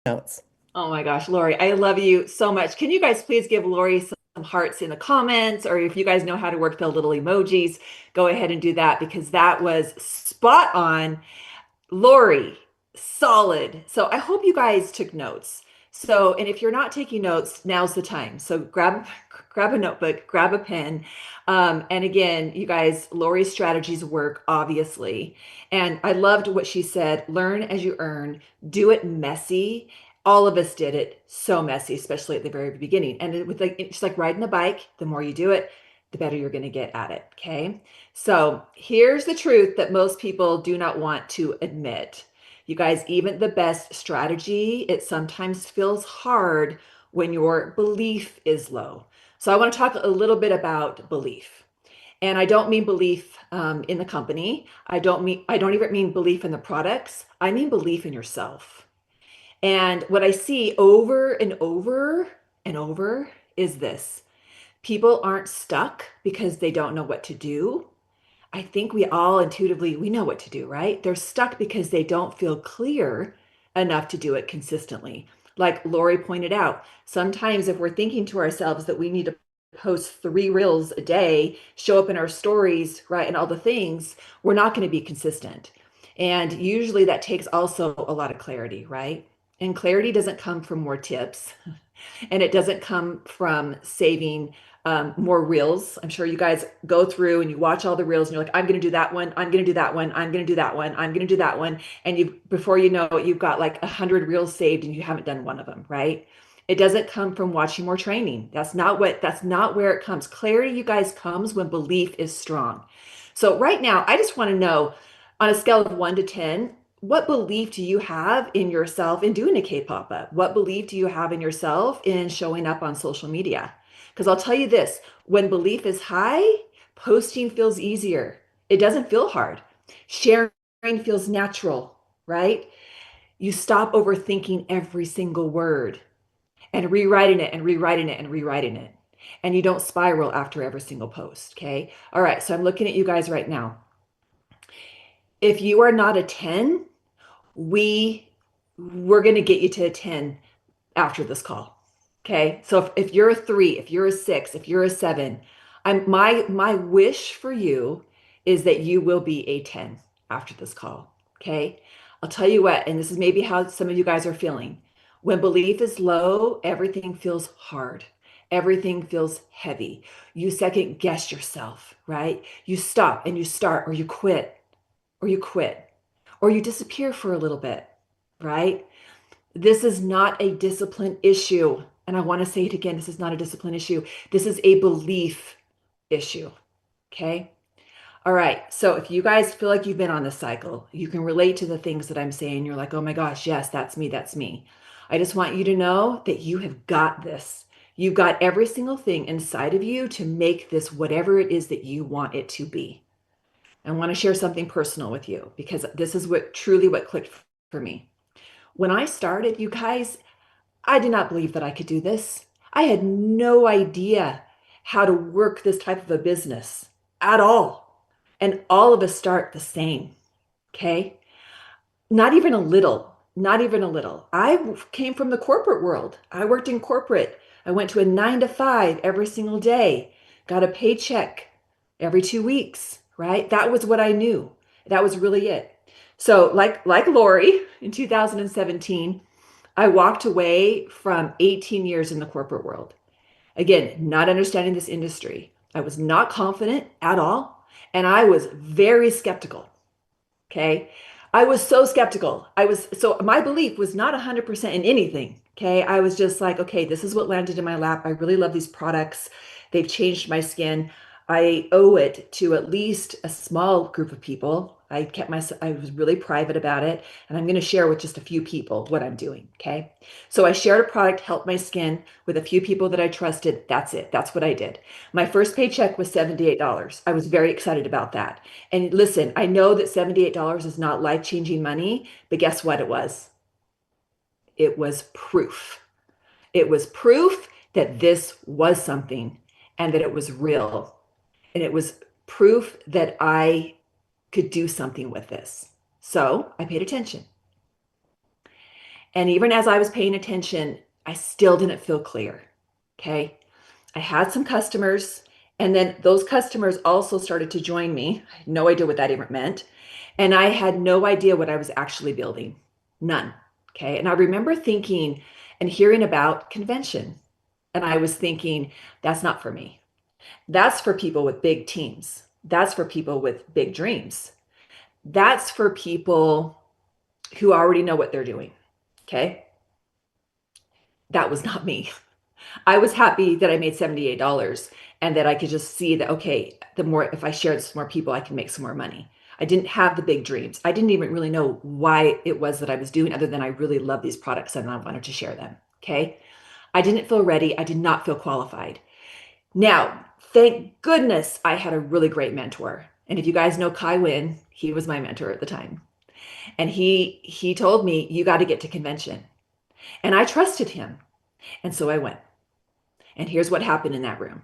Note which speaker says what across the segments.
Speaker 1: notes.
Speaker 2: Oh my gosh, Lori, I love you so much. Can you guys please give Lori some hearts in the comments, or if you guys know how to work the little emojis, go ahead and do that because that was spot on. Lori, solid. So I hope you guys took notes. So, and if you're not taking notes, now's the time. So grab a notebook, grab a pen. And again, you guys, Lori's strategies work, obviously. And I loved what she said, learn as you earn, do it messy. All of us did it so messy, especially at the very beginning. And it was like it's like riding a bike. The more you do it, the better you're going to get at it. Okay. So here's the truth that most people do not want to admit. You guys, even the best strategy, it sometimes feels hard when your belief is low. So I want to talk a little bit about belief. And I don't mean belief in the company. I don't even mean belief in the products. I mean belief in yourself. And what I see over and over and over is this. People aren't stuck because they don't know what to do. I think we all intuitively we know what to do, right? They're stuck because they don't feel clear enough to do it consistently. Like Lori pointed out, sometimes if we're thinking to ourselves that we need to post 3 reels a day, show up in our stories, right, and all the things, we're not going to be consistent. And usually that takes also a lot of clarity, right? And clarity doesn't come from more tips. And it doesn't come from saving more reels. I'm sure you guys go through and you watch all the reels and you're like, I'm going to do that one. I'm going to do that one. I'm going to do that one. I'm going to do that one. And you, before you know it, you've got like 100 reels saved and you haven't done one of them, right? It doesn't come from watching more training. That's not where it comes. Clarity, you guys, comes when belief is strong. So right now, I just want to know on a scale of 1 to 10, what belief do you have in yourself in doing a K-pop up? What belief do you have in yourself in showing up on social media? Because I'll tell you this, when belief is high, posting feels easier. It doesn't feel hard. Sharing feels natural, right? You stop overthinking every single word and rewriting it and rewriting it and rewriting it. And you don't spiral after every single post, okay? All right, so I'm looking at you guys right now. If you are not a 10, we we're going to get you to a 10 after this call. Okay. So if you're a 3, if you're a 6, if you're a 7, my wish for you is that you will be a 10 after this call. Okay. I'll tell you what, and this is maybe how some of you guys are feeling. When belief is low, everything feels hard. Everything feels heavy. You second guess yourself, right? You stop and you start, or you quit, or you quit, or you disappear for a little bit, right? This is not a discipline issue. And I want to say it again, this is not a discipline issue. This is a belief issue. Okay. All right. So if you guys feel like you've been on this cycle, you can relate to the things that I'm saying. You're like, oh my gosh, yes, that's me. That's me. I just want you to know that you have got this. You've got every single thing inside of you to make this whatever it is that you want it to be. I want to share something personal with you because this is what clicked for me. When I started, you guys, I did not believe that I could do this. I had no idea how to work this type of a business at all. And all of us start the same. Okay. Not even a little, not even a little. I came from the corporate world. I worked in corporate. I went to a 9 to 5 every single day, got a paycheck every 2 weeks, right? That was what I knew. That was really it. So like Lori in 2017, I walked away from 18 years in the corporate world. Again, not understanding this industry. I was not confident at all. And I was very skeptical. Okay. I was so skeptical. So my belief was not 100% in anything. Okay. I was just like, okay, this is what landed in my lap. I really love these products. They've changed my skin. I owe it to at least a small group of people. I was really private about it. And I'm going to share with just a few people what I'm doing. Okay. So I shared a product, helped my skin with a few people that I trusted. That's it. That's what I did. My first paycheck was $78. I was very excited about that. And listen, I know that $78 is not life-changing money, but guess what it was? It was proof. It was proof that this was something and that it was real. And it was proof that I could do something with this. So I paid attention. And even as I was paying attention, I still didn't feel clear. Okay. I had some customers, and then those customers also started to join me. I had no idea what that even meant. And I had no idea what I was actually building. None. Okay. And I remember thinking and hearing about convention. And I was thinking, that's not for me. That's for people with big teams. That's for people with big dreams. That's for people who already know what they're doing. Okay. That was not me. I was happy that I made $78 and that I could just see that, okay, the more, if I share this with more people, I can make some more money. I didn't have the big dreams. I didn't even really know why it was that I was doing, other than I really love these products and I wanted to share them. Okay. I didn't feel ready. I did not feel qualified. Now, thank goodness I had a really great mentor. And if you guys know Kai Wynn, he was my mentor at the time. And he told me, you got to get to convention. And I trusted him. And so I went. And here's what happened in that room.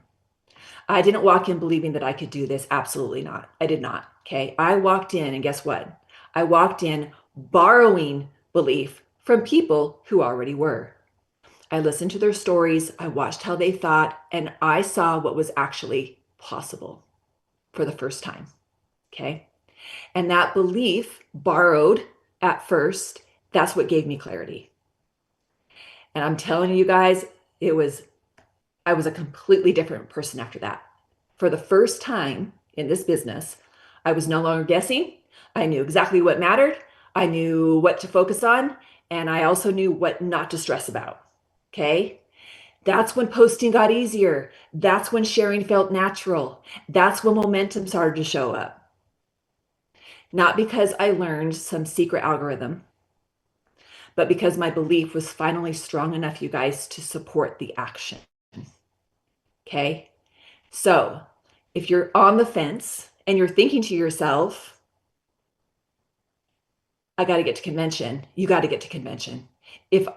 Speaker 2: I didn't walk in believing that I could do this. Absolutely not. I did not. Okay. I walked in, and guess what? I walked in borrowing belief from people who already were. I listened to their stories. I watched how they thought, and I saw what was actually possible for the first time. Okay. And that belief, borrowed at first, that's what gave me clarity. And I'm telling you guys, I was a completely different person after that. For the first time in this business, I was no longer guessing. I knew exactly what mattered. I knew what to focus on. And I also knew what not to stress about. Okay. That's when posting got easier. That's when sharing felt natural. That's when momentum started to show up. Not because I learned some secret algorithm, but because my belief was finally strong enough, you guys, to support the action. Okay. So if you're on the fence and you're thinking to yourself, I got to get to convention, you got to get to convention. If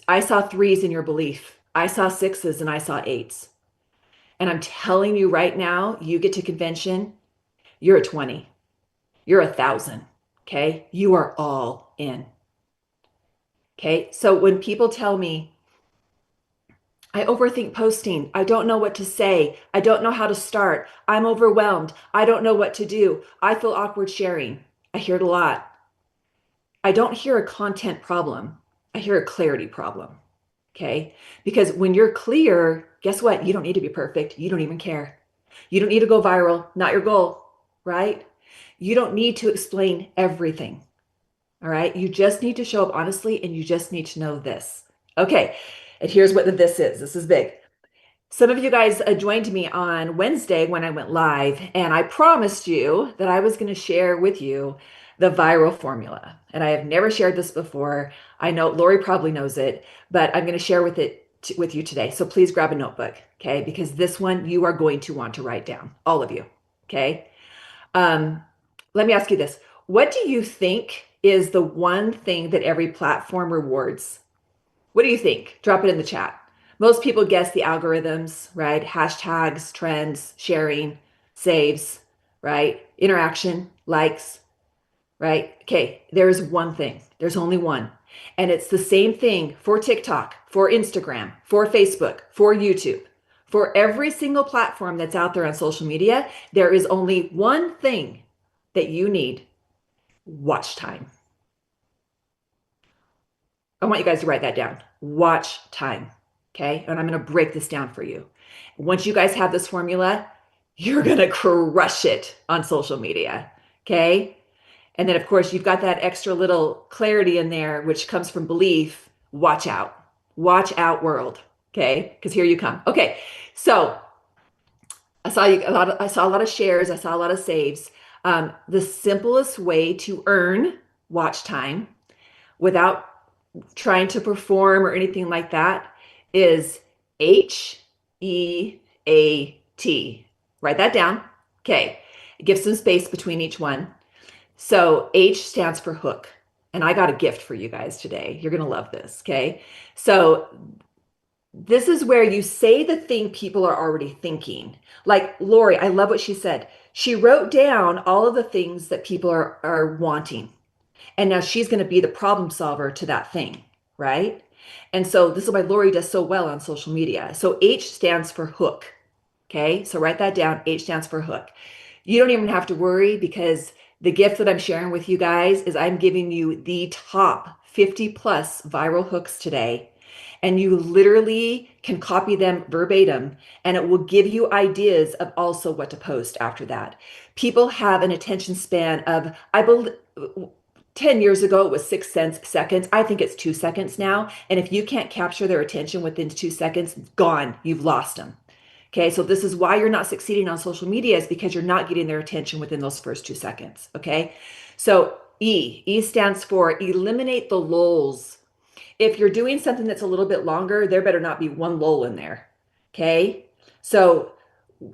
Speaker 2: I saw threes in your belief, I saw sixes and I saw eights. And I'm telling you right now, you get to convention, you're a 20, you're 1,000. Okay. You are all in. Okay. So when people tell me, I overthink posting, I don't know what to say, I don't know how to start, I'm overwhelmed, I don't know what to do, I feel awkward sharing. I hear it a lot. I don't hear a content problem. I hear a clarity problem. Okay. Because when you're clear, guess what? You don't need to be perfect. You don't even care. You don't need to go viral. Not your goal, right? You don't need to explain everything. All right. You just need to show up honestly, and you just need to know this. Okay. And here's what the this is. This is big. Some of you guys joined me on Wednesday when I went live, and I promised you that I was going to share with you the viral formula. And I have never shared this before. I know Lori probably knows it, but I'm going to share with you today. So please grab a notebook, okay? Because this one you are going to want to write down, all of you, okay? Um, Let me ask you this. What do you think is the one thing that every platform rewards? What do you think? Drop it in the chat. Most people guess the algorithms, right? Hashtags, trends, sharing, saves, right? Interaction, likes, right? Okay, there's one thing. There's only one. And it's the same thing for TikTok, for Instagram, for Facebook, for YouTube. For every single platform that's out there on social media, there is only one thing that you need: watch time. I want you guys to write that down. Watch time. Okay. And I'm going to break this down for you. Once you guys have this formula, you're going to crush it on social media. Okay. And then, of course, you've got that extra little clarity in there, which comes from belief. Watch out. Watch out, world. Okay. Because here you come. Okay. So I saw a lot of shares. I saw a lot of saves. The simplest way to earn watch time without trying to perform or anything like that is HEAT. Write that down. Okay. Give some space between each one. So H stands for hook. And I got a gift for you guys today. You're going to love this. Okay. So this is where you say the thing people are already thinking. Like Lori, I love what she said. She wrote down all of the things that people are wanting. And now she's going to be the problem solver to that thing, right? And so this is why Lori does so well on social media. So H stands for hook. Okay, so write that down. H stands for hook. You don't even have to worry because the gift that I'm sharing with you guys is I'm giving you the top 50 plus viral hooks today. And you literally can copy them verbatim, and it will give you ideas of also what to post after that. People have an attention span of, I believe, 10 years ago, it was 6 seconds. I think it's 2 seconds now. And if you can't capture their attention within 2 seconds, gone, you've lost them. Okay, so this is why you're not succeeding on social media is because you're not getting their attention within those first 2 seconds. Okay, so E stands for eliminate the lulls. If you're doing something that's a little bit longer, there better not be one lull in there. Okay, so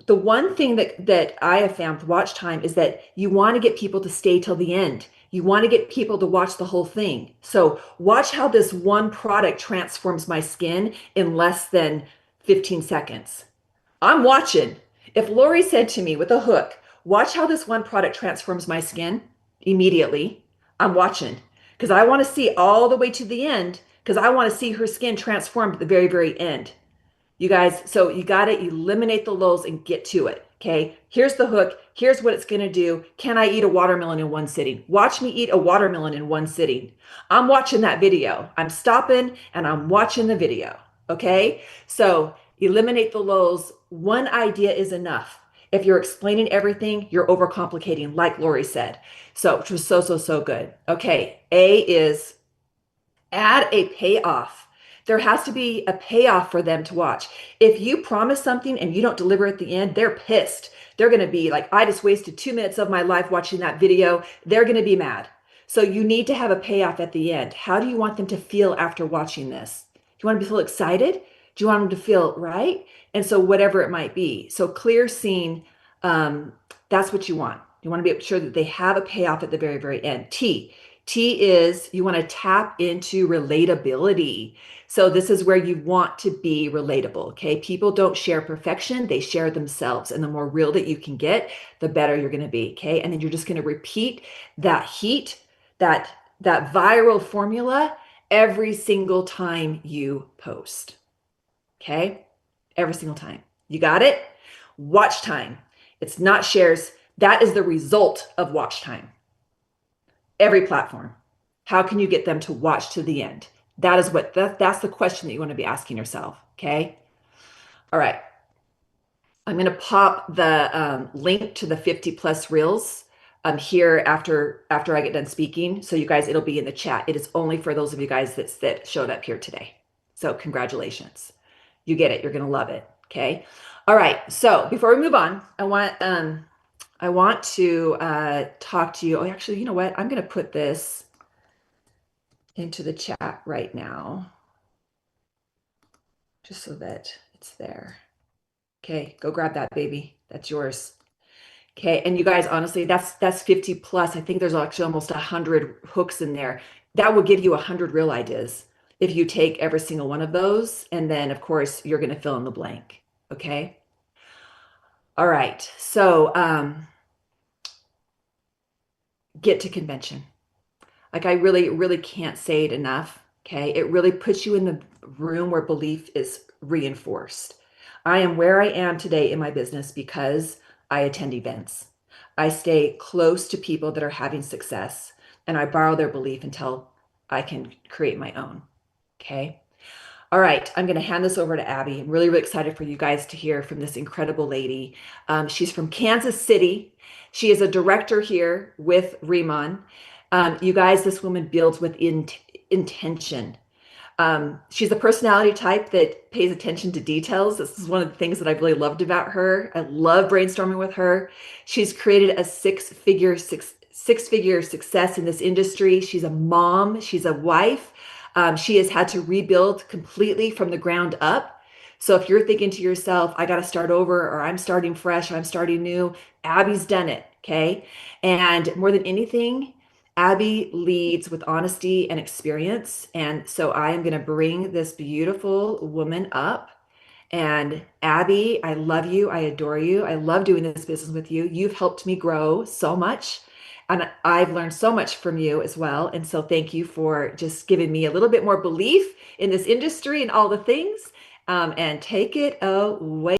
Speaker 2: the one thing that I have found with watch time is that you want to get people to stay till the end. You want to get people to watch the whole thing. So watch how this one product transforms my skin in less than 15 seconds. I'm watching. If Lori said to me with a hook, watch how this one product transforms my skin immediately, I'm watching because I want to see all the way to the end because I want to see her skin transformed at the very, very end. You guys, so you got to eliminate the lulls and get to it. Okay. Here's the hook. Here's what it's going to do. Can I eat a watermelon in one sitting? Watch me eat a watermelon in one sitting. I'm watching that video. I'm stopping and I'm watching the video. Okay. So eliminate the lulls. One idea is enough. If you're explaining everything, you're overcomplicating, like Lori said. So, which was so, so, so good. Okay. A is add a payoff. There has to be a payoff for them to watch. If you promise something and you don't deliver at the end, they're pissed. They're going to be like, I just wasted 2 minutes of my life watching that video. They're going to be mad. So you need to have a payoff at the end. How do you want them to feel after watching this? Do you want them to feel excited? Do you want them to feel right? And so whatever it might be. So clear scene, that's what you want. You want to be sure that they have a payoff at the very, very end. T is you want to tap into relatability. So this is where you want to be relatable. Okay. People don't share perfection. They share themselves. And the more real that you can get, the better you're going to be. Okay. And then you're just going to repeat that heat, that viral formula every single time you post. Okay. Every single time. You got it? Watch time. It's not shares. That is the result of watch time. Every platform. How can you get them to watch to the end? That's the question that you want to be asking yourself. Okay. All right. I'm going to pop the link to the 50 plus reels here after I get done speaking. So you guys, it'll be in the chat. It is only for those of you guys that showed up here today. So congratulations. You get it. You're going to love it. Okay. All right. So before we move on, I want to talk to you. Oh, actually, you know what? I'm going to put this into the chat right now, just so that it's there. Okay, go grab that, baby. That's yours. Okay, and you guys, honestly, that's 50 plus. I think there's actually almost 100 hooks in there. That will give you 100 real ideas if you take every single one of those, and then of course you're going to fill in the blank. Okay. All right. So get to convention. Like I really, really can't say it enough. Okay. It really puts you in the room where belief is reinforced. I am where I am today in my business because I attend events. I stay close to people that are having success and I borrow their belief until I can create my own. Okay. All right, I'm going to hand this over to Abby. I'm really, really excited for you guys to hear from this incredible lady. She's from Kansas City. She is a director here with Riemann. You guys, this woman builds with intention. She's a personality type that pays attention to details. This is one of the things that I've really loved about her. I love brainstorming with her. She's created a six-figure success in this industry. She's a mom. She's a wife. She has had to rebuild completely from the ground up. So if you're thinking to yourself, I got to start over, or I'm starting fresh, or I'm starting new, Abby's done it. Okay. And more than anything, Abby leads with honesty and experience. And so I am going to bring this beautiful woman up. And Abby, I love you. I adore you. I love doing this business with you. You've helped me grow so much. And I've learned so much from you as well. And so thank you for just giving me a little bit more belief in this industry and all the things. And take it away.